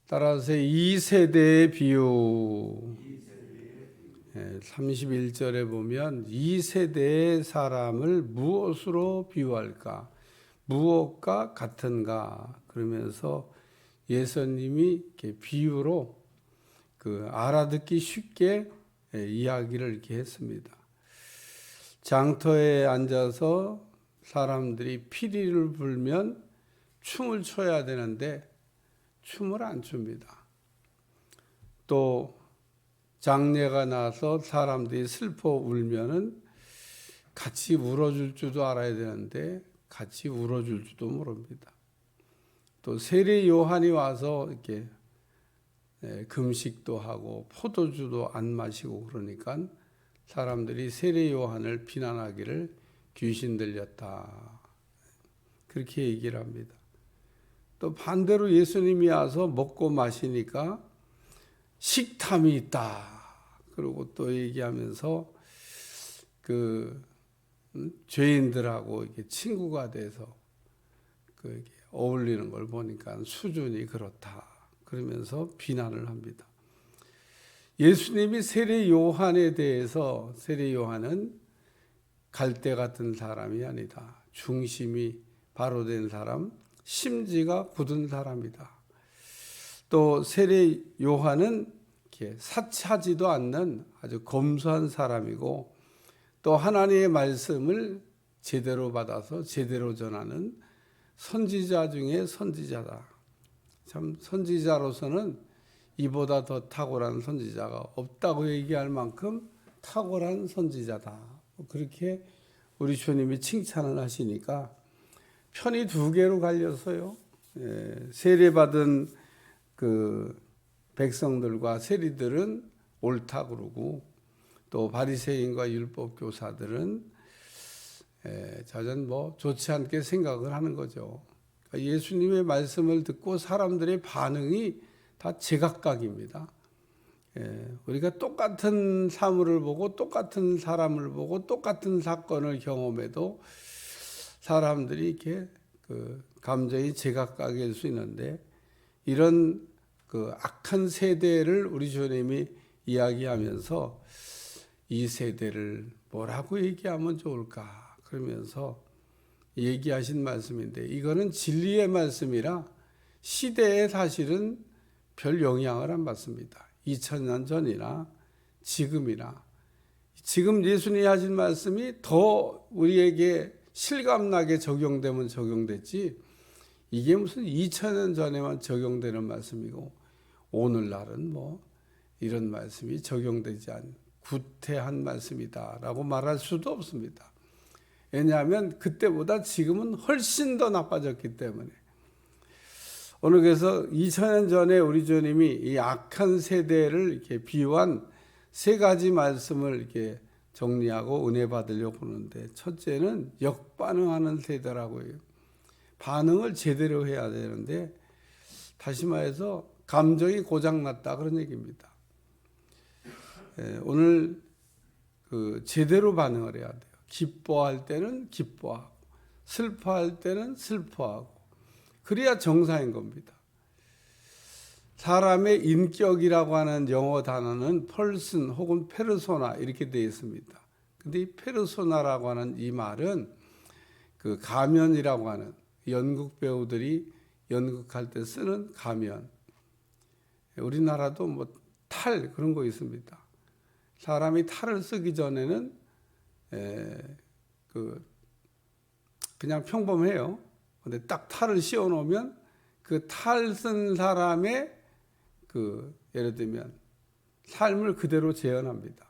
따라서 2세대의 비유, 31절에 보면 2세대의 사람을 무엇으로 비유할까? 무엇과 같은가? 그러면서 예수님이 이렇게 비유로 알아듣기 쉽게 이야기를 이렇게 했습니다. 장터에 앉아서 사람들이 피리를 불면 춤을 춰야 되는데 춤을 안 춥니다. 또 장례가 나서 사람들이 슬퍼 울면은 같이 울어줄 줄도 알아야 되는데 같이 울어줄 줄도 모릅니다. 또 세례 요한이 와서 이렇게 금식도 하고 포도주도 안 마시고 그러니까 사람들이 세례 요한을 비난하기를 귀신 들렸다, 그렇게 얘기를 합니다. 또 반대로 예수님이 와서 먹고 마시니까 식탐이 있다, 그리고 또 얘기하면서 죄인들하고 이렇게 친구가 돼서 이렇게 어울리는 걸 보니까 수준이 그렇다, 그러면서 비난을 합니다. 예수님이 세례 요한에 대해서, 세례 요한은 갈대 같은 사람이 아니다, 중심이 바로 된 사람, 심지가 굳은 사람이다. 또 세례 요한은 이렇게 사치하지도 않는 아주 검소한 사람이고, 또 하나님의 말씀을 제대로 받아서 제대로 전하는 선지자 중에 선지자다. 참 선지자로서는 이보다 더 탁월한 선지자가 없다고 얘기할 만큼 탁월한 선지자다. 그렇게 우리 주님이 칭찬을 하시니까 편이 두 개로 갈려서요. 세례받은 백성들과 세리들은 옳다 그러고, 또 바리새인과 율법 교사들은 자전 좋지 않게 생각을 하는 거죠. 그러니까 예수님의 말씀을 듣고 사람들의 반응이 다 제각각입니다. 우리가 똑같은 사물을 보고 똑같은 사람을 보고 똑같은 사건을 경험해도 사람들이 이렇게 감정이 제각각일 수 있는데, 이런 악한 세대를 우리 주님이 이야기하면서 이 세대를 뭐라고 얘기하면 좋을까 그러면서 얘기하신 말씀인데, 이거는 진리의 말씀이라 시대에 사실은 별 영향을 안 받습니다. 2000년 전이나 지금이나, 지금 예수님이 하신 말씀이 더 우리에게 실감나게 적용되면 적용됐지, 이게 무슨 2000년 전에만 적용되는 말씀이고 오늘날은 이런 말씀이 적용되지 않은 구태한 말씀이다라고 말할 수도 없습니다. 왜냐하면 그때보다 지금은 훨씬 더 나빠졌기 때문에. 오늘 그래서 2000년 전에 우리 주님이 이 악한 세대를 이렇게 비유한 세 가지 말씀을 이렇게 정리하고 은혜 받으려고 보는데, 첫째는 역반응하는 세대라고 해요. 반응을 제대로 해야 되는데, 다시 말해서 감정이 고장났다 그런 얘기입니다. 오늘 제대로 반응을 해야 돼요. 기뻐할 때는 기뻐하고 슬퍼할 때는 슬퍼하고, 그래야 정상인 겁니다. 사람의 인격이라고 하는 영어 단어는 펄슨 혹은 페르소나 이렇게 되어 있습니다. 근데 이 페르소나라고 하는 이 말은 가면이라고 하는 연극 배우들이 연극할 때 쓰는 가면, 우리나라도 탈 그런 거 있습니다. 사람이 탈을 쓰기 전에는 그냥 평범해요. 근데 딱 탈을 씌워 놓으면 그 탈 쓴 사람의 예를 들면 삶을 그대로 재현합니다.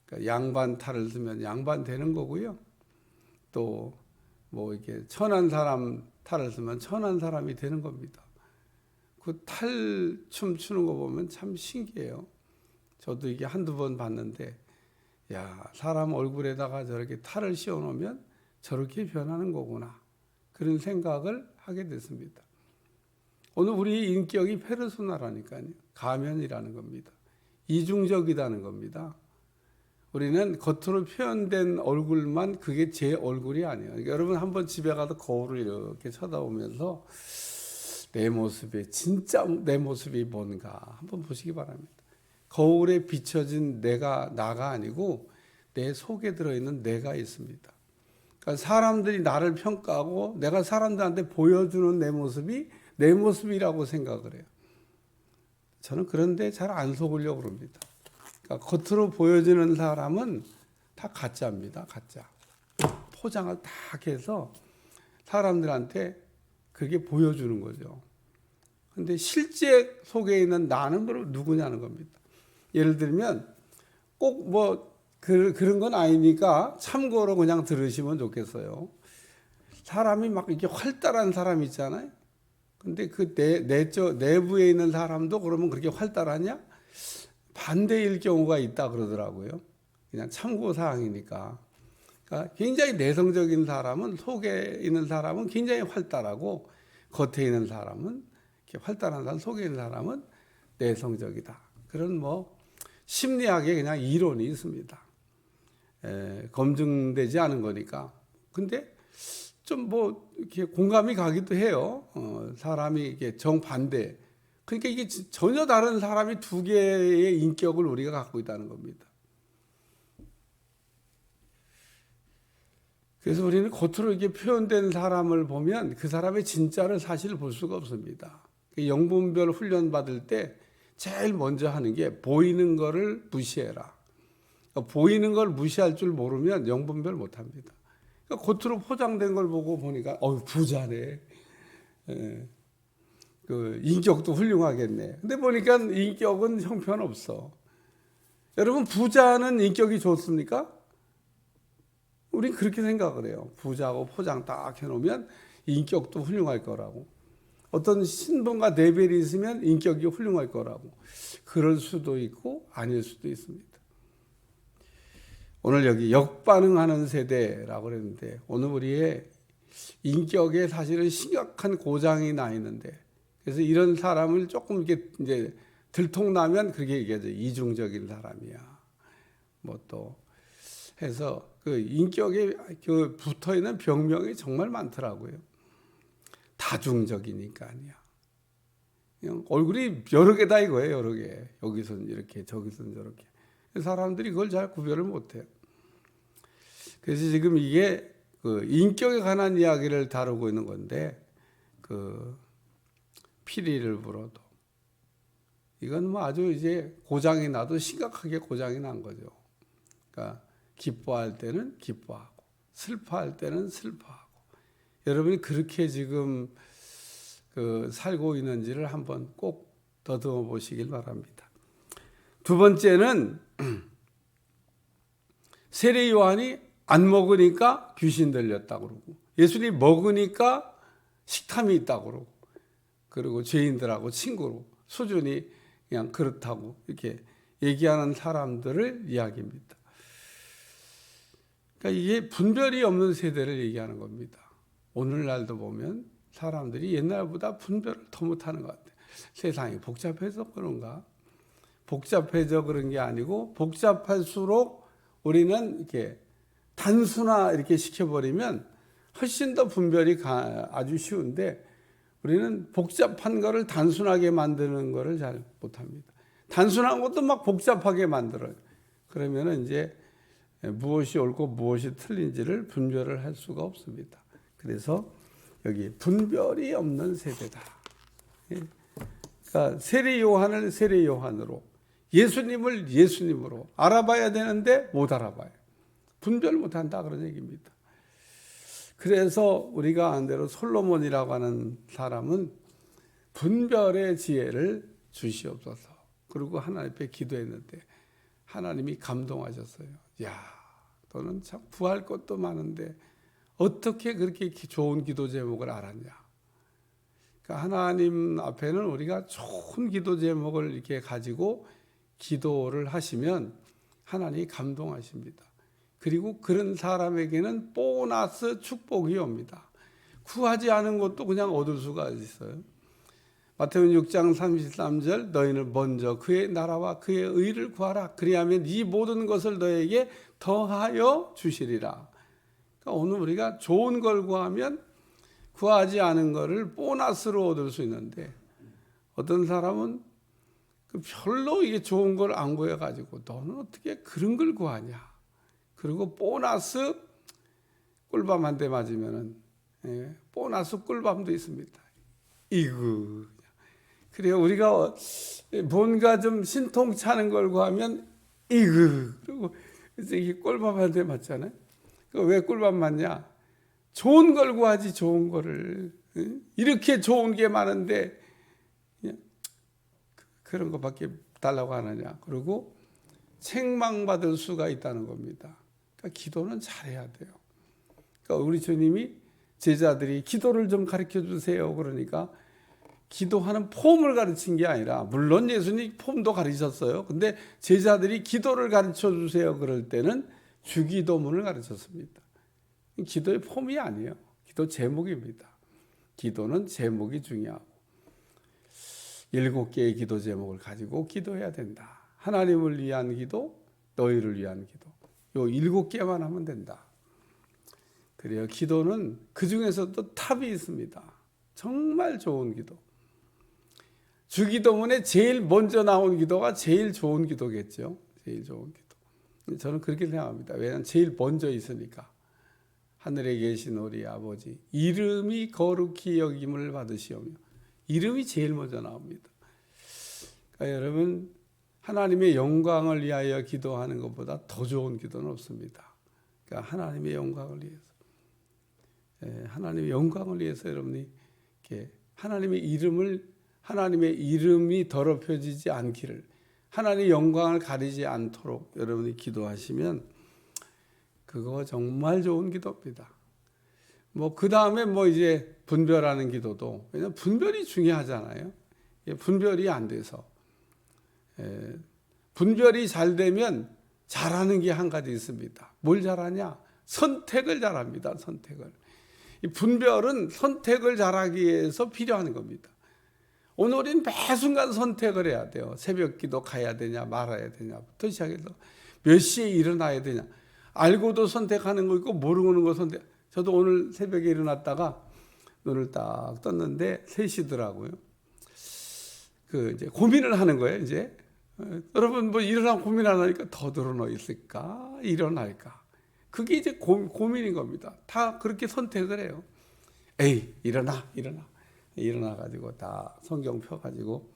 그러니까 양반 탈을 쓰면 양반 되는 거고요. 또 이렇게 천한 사람 탈을 쓰면 천한 사람이 되는 겁니다. 그 탈 춤 추는 거 보면 참 신기해요. 저도 이게 한두 번 봤는데, 야, 사람 얼굴에다가 저렇게 탈을 씌워 놓으면 저렇게 변하는 거구나, 그런 생각을 하게 됐습니다. 오늘 우리 인격이 페르소나라니까요. 가면이라는 겁니다. 이중적이라는 겁니다. 우리는 겉으로 표현된 얼굴만 그게 제 얼굴이 아니에요. 그러니까 여러분 한번 집에 가서 거울을 이렇게 쳐다보면서 내 모습이 진짜 내 모습이 뭔가 한번 보시기 바랍니다. 거울에 비춰진 내가 나가 아니고 내 속에 들어있는 내가 있습니다. 그러니까 사람들이 나를 평가하고 내가 사람들한테 보여주는 내 모습이 내 모습이라고 생각을 해요. 저는 그런데 잘 안 속으려고 그럽니다. 그러니까 겉으로 보여지는 사람은 다 가짜입니다. 가짜. 포장을 딱 해서 사람들한테 그게 보여주는 거죠. 근데 실제 속에 있는 나는 그럼 누구냐는 겁니다. 예를 들면 꼭 뭐 그런 건 아니니까 참고로 그냥 들으시면 좋겠어요. 사람이 막 이렇게 활달한 사람 있잖아요. 근데 그 내부에 있는 사람도 그러면 그렇게 활달하냐? 반대일 경우가 있다 그러더라고요. 그냥 참고 사항이니까. 그러니까 굉장히 내성적인 사람은 속에 있는 사람은 굉장히 활달하고 겉에 있는 사람은 이렇게 활달한 사람, 속에 있는 사람은 내성적이다. 그런 뭐 심리학에 그냥 이론이 있습니다. 검증되지 않은 거니까. 근데 좀 뭐 이렇게 공감이 가기도 해요. 사람이 이게 정반대. 그러니까 이게 전혀 다른 사람이 두 개의 인격을 우리가 갖고 있다는 겁니다. 그래서 우리는 겉으로 이렇게 표현된 사람을 보면 그 사람의 진짜를 사실 볼 수가 없습니다. 영분별 훈련 받을 때 제일 먼저 하는 게 보이는 거를 무시해라. 보이는 걸 무시할 줄 모르면 영분별 못 합니다. 그러니까 겉으로 포장된 걸 보고 보니까 부자네. 그 인격도 훌륭하겠네. 근데 보니까 인격은 형편없어. 여러분 부자는 인격이 좋습니까? 우린 그렇게 생각을 해요. 부자고 포장 딱 해놓으면 인격도 훌륭할 거라고. 어떤 신분과 레벨이 있으면 인격이 훌륭할 거라고. 그럴 수도 있고 아닐 수도 있습니다. 오늘 여기 역반응하는 세대라고 그랬는데 오늘 우리의 인격에 사실은 심각한 고장이 나 있는데 그래서 이런 사람을 조금 이렇게 이제 들통나면 그렇게 얘기하죠. 이중적인 사람이야. 뭐 또 해서 그 인격에 그 붙어 있는 병명이 정말 많더라고요. 다중적이니까 아니야. 그냥 얼굴이 여러 개다 이거예요. 여러 개. 여기선 이렇게 저기선 저렇게. 사람들이 그걸 잘 구별을 못해요. 그래서 지금 이게 그 인격에 관한 이야기를 다루고 있는 건데 그 피리를 불어도 이건 뭐 아주 이제 고장이 나도 심각하게 고장이 난 거죠. 그러니까 기뻐할 때는 기뻐하고 슬퍼할 때는 슬퍼하고 여러분이 그렇게 지금 그 살고 있는지를 한번 꼭 더듬어 보시길 바랍니다. 두 번째는 세례 요한이 안 먹으니까 귀신 들렸다고 그러고 예수님이 먹으니까 식탐이 있다고 그러고 그리고 죄인들하고 친구로 수준이 그냥 그렇다고 이렇게 얘기하는 사람들을 이야기합니다. 그러니까 이게 분별이 없는 세대를 얘기하는 겁니다. 오늘날도 보면 사람들이 옛날보다 분별을 더 못하는 것 같아요. 세상이 복잡해서 그런가? 복잡해져 그런 게 아니고 복잡할수록 우리는 이렇게 단순화 이렇게 시켜버리면 훨씬 더 분별이 아주 쉬운데 우리는 복잡한 거를 단순하게 만드는 거를 잘 못합니다. 단순한 것도 막 복잡하게 만들어요. 그러면 이제 무엇이 옳고 무엇이 틀린지를 분별을 할 수가 없습니다. 그래서 여기 분별이 없는 세대다. 그러니까 세례 요한을 세례 요한으로 예수님을 예수님으로 알아봐야 되는데 못 알아봐요. 분별 못한다 그런 얘기입니다. 그래서 우리가 아는 대로 솔로몬이라고 하는 사람은 분별의 지혜를 주시옵소서. 그리고 하나님 앞에 기도했는데 하나님이 감동하셨어요. 야, 너는 참 구할 것도 많은데 어떻게 그렇게 좋은 기도 제목을 알았냐. 그러니까 하나님 앞에는 우리가 좋은 기도 제목을 이렇게 가지고 기도를 하시면 하나님이 감동하십니다. 그리고 그런 사람에게는 보너스 축복이 옵니다. 구하지 않은 것도 그냥 얻을 수가 있어요. 마태복음 6장 33절 너희는 먼저 그의 나라와 그의 의를 구하라. 그리하면 이 모든 것을 너에게 더하여 주시리라. 그러니까 오늘 우리가 좋은 걸 구하면 구하지 않은 거를 보너스로 얻을 수 있는데 어떤 사람은 별로 이게 좋은 걸 안 구해가지고 너는 어떻게 그런 걸 구하냐. 그리고 보너스 꿀밤 한 대 맞으면은 보너스 꿀밤도 있습니다. 이거. 그래요. 우리가 뭔가 좀 신통찮은 걸 구하면 이거. 그리고 이게 꿀밤 한 대 맞잖아요. 왜 꿀밤 맞냐? 좋은 걸 구하지 좋은 거를. 이렇게 좋은 게 많은데 그런 것밖에 달라고 하느냐. 그리고 책망받을 수가 있다는 겁니다. 그러니까 기도는 잘해야 돼요. 그러니까 우리 주님이 제자들이 기도를 좀 가르쳐 주세요. 그러니까 기도하는 폼을 가르친 게 아니라, 물론 예수님이 폼도 가르쳤어요. 근데 제자들이 기도를 가르쳐 주세요. 그럴 때는 주기도문을 가르쳤습니다. 기도의 폼이 아니에요. 기도 제목입니다. 기도는 제목이 중요하고 7개의 기도 제목을 가지고 기도해야 된다. 하나님을 위한 기도, 너희를 위한 기도. 요 7개만 하면 된다. 그래요. 기도는 그 중에서도 탑이 있습니다. 정말 좋은 기도. 주기도문에 제일 먼저 나온 기도가 제일 좋은 기도겠죠. 제일 좋은 기도. 저는 그렇게 생각합니다. 왜냐하면 제일 먼저 있으니까. 하늘에 계신 우리 아버지, 이름이 거룩히 여김을 받으시오며. 이름이 제일 먼저 나옵니다. 그러니까 여러분, 하나님의 영광을 위하여 기도하는 것보다 더 좋은 기도는 없습니다. 그러니까 하나님의 영광을 위해서. 하나님의 영광을 위해서 여러분이 이렇게 하나님의 이름이 더럽혀지지 않기를, 하나님의 영광을 가리지 않도록 여러분이 기도하시면 그거 정말 좋은 기도입니다. 그 다음에 이제 분별하는 기도도, 왜냐하면 분별이 중요하잖아요. 분별이 안 돼서. 분별이 잘 되면 잘하는 게 한 가지 있습니다. 뭘 잘하냐? 선택을 잘합니다. 선택을. 이 분별은 선택을 잘하기 위해서 필요한 겁니다. 오늘 우리는 매 순간 선택을 해야 돼요. 새벽 기도 가야 되냐 말아야 되냐부터 시작해서 몇 시에 일어나야 되냐. 알고도 선택하는 거 있고 모르는 거 선택. 저도 오늘 새벽에 일어났다가 눈을 딱 떴는데 3시더라고요. 이제 고민을 하는 거예요, 이제. 여러분, 일어나면 고민 안 하니까 더 들어놓 있을까? 일어날까? 그게 이제 고민인 겁니다. 다 그렇게 선택을 해요. 에이, 일어나가지고 다 성경 펴가지고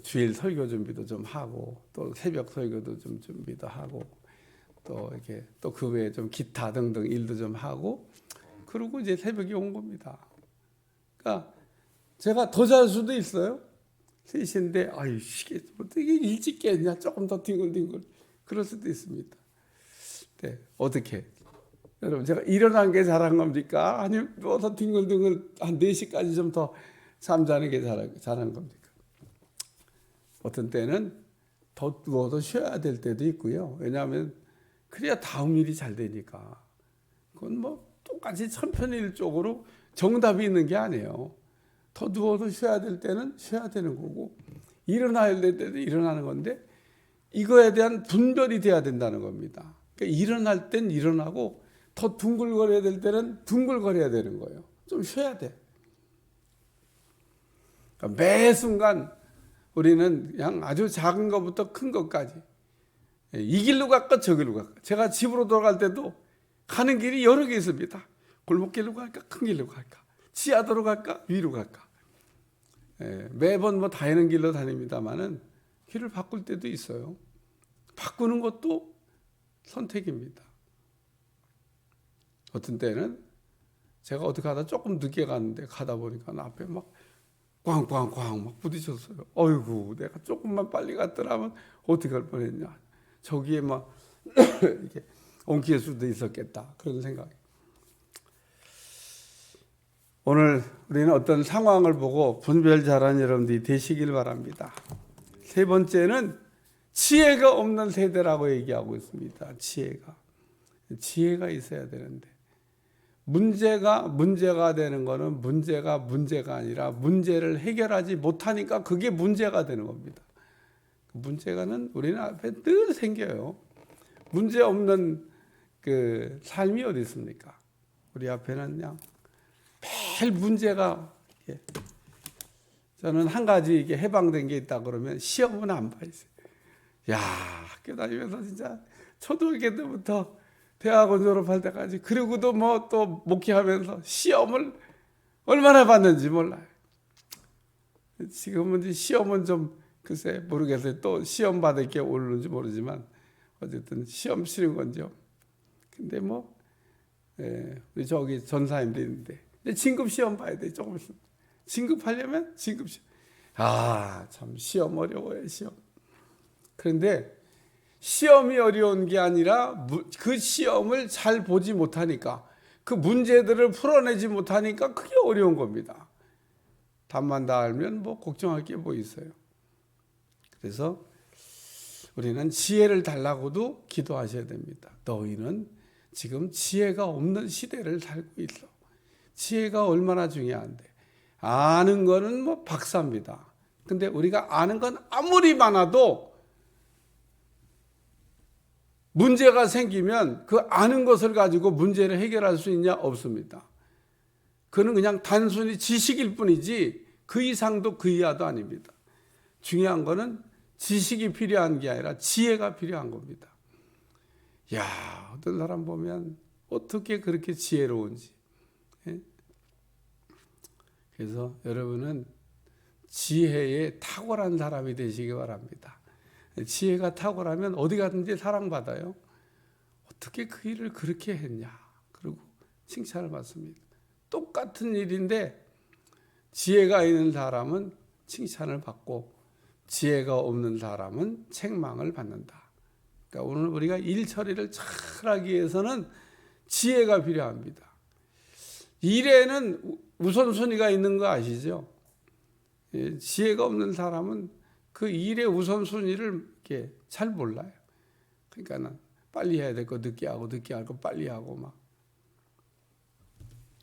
주일 설교 준비도 좀 하고, 또 새벽 설교도 좀 준비도 하고, 또 이렇게 또 그 외에 좀 기타 등등 일도 좀 하고, 그러고 이제 새벽에 온 겁니다. 그러니까 제가 더 잘 수도 있어요. 3시인데 아유 어떻게 일찍 깼냐, 조금 더 뒹굴뒹굴 그럴 수도 있습니다. 네, 어떻게 여러분, 제가 일어난 게 잘한 겁니까? 아니면 더 뒹굴뒹굴 한 4시까지 좀 더 잠자는 게 잘한 겁니까? 어떤 때는 더 누워서 쉬어야 될 때도 있고요. 왜냐하면 그래야 다음 일이 잘 되니까. 그건 똑같이 천편일적으로 정답이 있는 게 아니에요. 더 누워서 쉬어야 될 때는 쉬어야 되는 거고, 일어나야 될 때도 일어나는 건데, 이거에 대한 분별이 돼야 된다는 겁니다. 그러니까 일어날 땐 일어나고, 더 둥글거려야 될 때는 둥글거려야 되는 거예요. 좀 쉬어야 돼. 그러니까 매 순간 우리는 그냥 아주 작은 것부터 큰 것까지, 이 길로 갈까 저 길로 갈까. 제가 집으로 돌아갈 때도 가는 길이 여러 개 있습니다. 골목길로 갈까 큰 길로 갈까, 지하도로 갈까 위로 갈까. 매번 다니는 길로 다닙니다만은 길을 바꿀 때도 있어요. 바꾸는 것도 선택입니다. 어떤 때는 제가 어떻게 하다 조금 늦게 갔는데, 가다 보니까 앞에 꽝꽝꽝 부딪혔어요. 어이구, 내가 조금만 빨리 갔더라면 어떻게 할 뻔했냐. 저기에 이렇게 엉킬 수도 있었겠다, 그런 생각이. 오늘 우리는 어떤 상황을 보고 분별 잘하는 여러분들이 되시길 바랍니다. 3번째는 지혜가 없는 세대라고 얘기하고 있습니다. 지혜가 있어야 되는데, 문제가 되는 거는 문제가 아니라 문제를 해결하지 못하니까 그게 문제가 되는 겁니다. 문제가는 우리는 앞에 늘 생겨요. 문제 없는 삶이 어디 있습니까? 우리 앞에는 그냥 매일 문제가 저는 한 가지 이게 해방된 게 있다 그러면 시험은 안 봐 있어요. 야, 학교 다니면서 진짜 초등학교 때부터 대학원 졸업할 때까지 그리고도 뭐 또 목회하면서 시험을 얼마나 봤는지 몰라요. 지금은 이제 시험은 좀 글쎄 모르겠어요. 또 시험 받을 게 오르는지 모르지만 어쨌든 시험 치는 건죠. 근데 뭐 우리 저기 전사님도 있는데 진급 시험 봐야 돼. 조금 있으면 진급하려면 진급 시험. 참 시험 어려워요. 시험. 그런데 시험이 어려운 게 아니라 그 시험을 잘 보지 못하니까 그 문제들을 풀어내지 못하니까 그게 어려운 겁니다. 답만 다 알면 뭐 걱정할 게 뭐 있어요. 그래서 우리는 지혜를 달라고도 기도하셔야 됩니다. 너희는 지금 지혜가 없는 시대를 살고 있어. 지혜가 얼마나 중요한데. 아는 거는 뭐 박사입니다. 근데 우리가 아는 건 아무리 많아도 문제가 생기면 그 아는 것을 가지고 문제를 해결할 수 있냐? 없습니다. 그는 그냥 단순히 지식일 뿐이지 그 이상도 그 이하도 아닙니다. 중요한 거는 지식이 필요한 게 아니라 지혜가 필요한 겁니다. 야, 어떤 사람 보면 어떻게 그렇게 지혜로운지. 그래서 여러분은 지혜에 탁월한 사람이 되시기 바랍니다. 지혜가 탁월하면 어디 가든지 사랑받아요. 어떻게 그 일을 그렇게 했냐. 그리고 칭찬을 받습니다. 똑같은 일인데 지혜가 있는 사람은 칭찬을 받고 지혜가 없는 사람은 책망을 받는다. 그러니까 오늘 우리가 일 처리를 잘 하기 위해서는 지혜가 필요합니다. 일에는 우선순위가 있는 거 아시죠? 지혜가 없는 사람은 그 일의 우선순위를 이렇게 잘 몰라요. 그러니까 빨리 해야 될 거 늦게 하고 늦게 할 거 빨리 하고 막.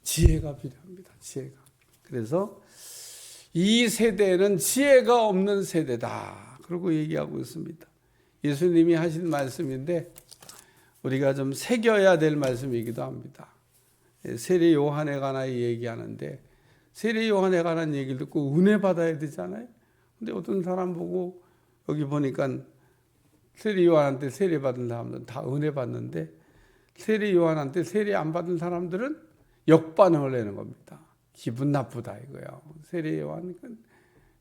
지혜가 필요합니다. 지혜가. 그래서 이 세대는 지혜가 없는 세대다. 그러고 얘기하고 있습니다. 예수님이 하신 말씀인데 우리가 좀 새겨야 될 말씀이기도 합니다. 세례 요한에 관하여 얘기하는데 세례 요한에 관한 얘기를 듣고 은혜 받아야 되잖아요. 근데 어떤 사람 보고 여기 보니까 세례 요한한테 세례 받은 사람들은 다 은혜 받는데 세례 요한한테 세례 안 받은 사람들은 역반응을 내는 겁니다. 기분 나쁘다 이거야. 세례 요한은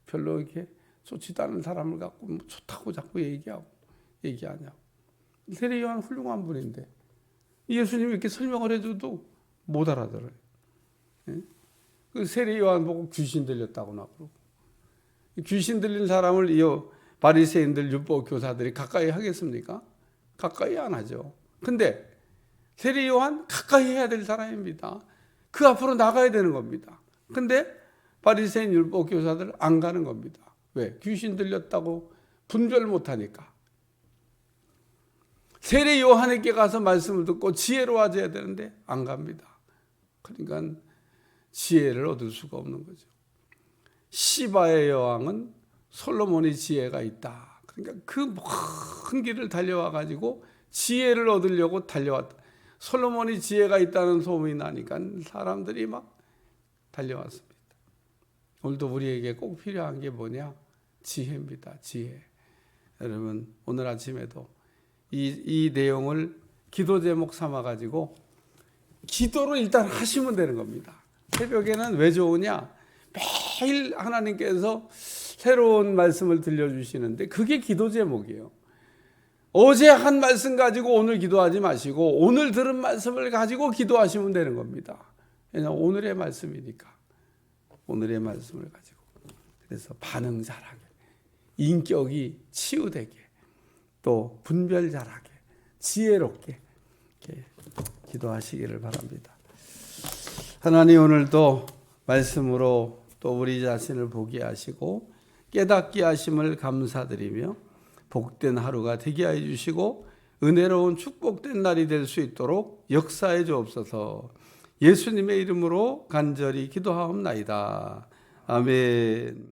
별로 이렇게 좋지도 않은 사람을 갖고 뭐 좋다고 자꾸 얘기하냐고. 세례 요한 훌륭한 분인데 예수님이 이렇게 설명을 해줘도 못 알아들어요. 그 세례 요한 보고 귀신 들렸다고 나고 귀신 들린 사람을 이 바리새인들 율법 교사들이 가까이 하겠습니까? 가까이 안 하죠. 근데 세례 요한 가까이 해야 될 사람입니다. 그 앞으로 나가야 되는 겁니다. 근데 바리새인 율법 교사들 안 가는 겁니다. 왜? 귀신 들렸다고 분별 못하니까. 세례 요한에게 가서 말씀을 듣고 지혜로워져야 되는데 안 갑니다. 그러니까 지혜를 얻을 수가 없는 거죠. 시바의 여왕은 솔로몬이 지혜가 있다. 그러니까 그 먼 길을 달려와 가지고 지혜를 얻으려고 달려왔다. 솔로몬이 지혜가 있다는 소문이 나니까 사람들이 막 달려왔습니다. 오늘도 우리에게 꼭 필요한 게 뭐냐? 지혜입니다. 지혜. 여러분 오늘 아침에도 이 내용을 기도 제목 삼아 가지고 기도로 일단 하시면 되는 겁니다. 새벽에는 왜 좋으냐? 매일 하나님께서 새로운 말씀을 들려주시는데 그게 기도 제목이에요. 어제 한 말씀 가지고 오늘 기도하지 마시고 오늘 들은 말씀을 가지고 기도하시면 되는 겁니다. 왜냐하면 오늘의 말씀이니까. 오늘의 말씀을 가지고. 그래서 반응 잘하게, 인격이 치유되게, 또 분별 잘하게, 지혜롭게 이렇게 기도하시기를 바랍니다. 하나님 오늘도 말씀으로 또 우리 자신을 보게 하시고 깨닫게 하심을 감사드리며 복된 하루가 되게 해 주시고 은혜로운 축복된 날이 될 수 있도록 역사해 주옵소서. 예수님의 이름으로 간절히 기도하옵나이다. 아멘.